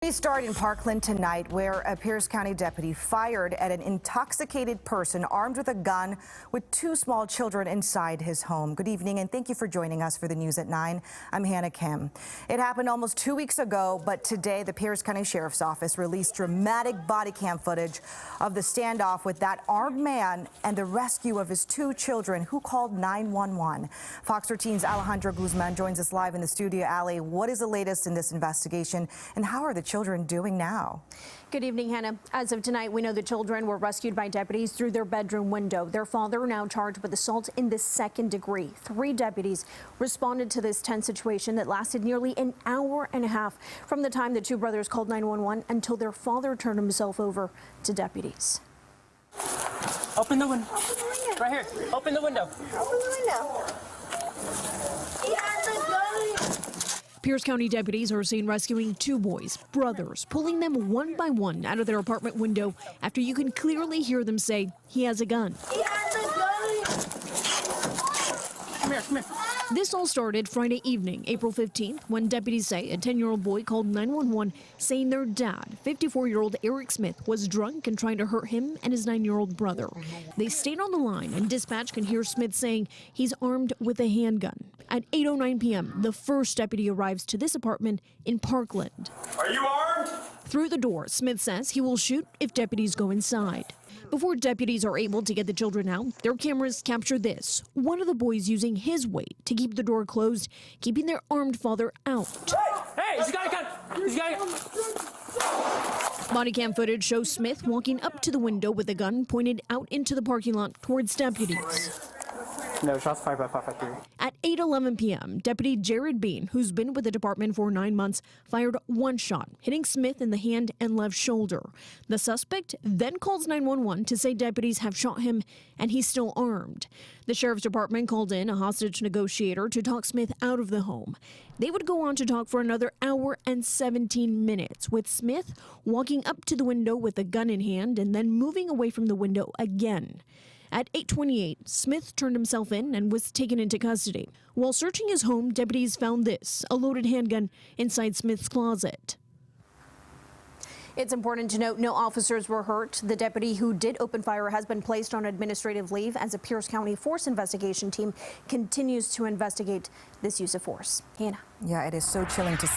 We start in Parkland tonight, where a Pierce County deputy fired at an intoxicated person armed with a gun with two small children inside his home. Good evening, and thank you for joining us for the news at 9. I'm Hannah Kim. It happened almost 2 weeks ago, but today the Pierce County Sheriff's Office released dramatic body cam footage of the standoff with that armed man and the rescue of his two children who called 911. Fox 13's Alejandro Guzman joins us live in the studio. Ali, what is the latest in this investigation, and how are the children doing now? Good evening, Hannah. As of tonight, we know the children were rescued by deputies through their bedroom window. Their father now charged with assault in the second degree. 3 deputies responded to this tense situation that lasted nearly an hour and a half from the time the 2 brothers called 911 until their father turned himself over to deputies. Open the window. Right here. Open the window. Open the window. He has a gun. Pierce County deputies are seen rescuing 2 boys, brothers, pulling them one by one out of their apartment window after you can clearly hear them say, "He has a gun." He has a gun. Come here, come here. This all started Friday evening, April 15th, when deputies say a 10-year-old boy called 911 saying their dad, 54-year-old Eric Smith, was drunk and trying to hurt him and his 9-year-old brother. They stayed on the line, and dispatch can hear Smith saying he's armed with a handgun. At 8:09 p.m., the first deputy arrives to this apartment in Parkland. Are you armed? Through the door, Smith says he will shoot if deputies go inside. Before deputies are able to get the children out, their cameras capture this. One of the boys using his weight to keep the door closed, keeping their armed father out. Hey, he's got a gun. He's got a gun. Body cam footage shows Smith walking up to the window with a gun pointed out into the parking lot towards deputies. No, shots fired by 553. At 8:11 p.m., Deputy Jared Bean, who's been with the department for 9 months, fired 1 shot, hitting Smith in the hand and left shoulder. The suspect then calls 911 to say deputies have shot him and he's still armed. The sheriff's department called in a hostage negotiator to talk Smith out of the home. They would go on to talk for another hour and 17 minutes, with Smith walking up to the window with a gun in hand and then moving away from the window again. At 8:28, Smith turned himself in and was taken into custody. While searching his home, deputies found this, a loaded handgun inside Smith's closet. It's important to note no officers were hurt. The deputy who did open fire has been placed on administrative leave as a Pierce County force investigation team continues to investigate this use of force. Hannah. Yeah, it is so chilling to see.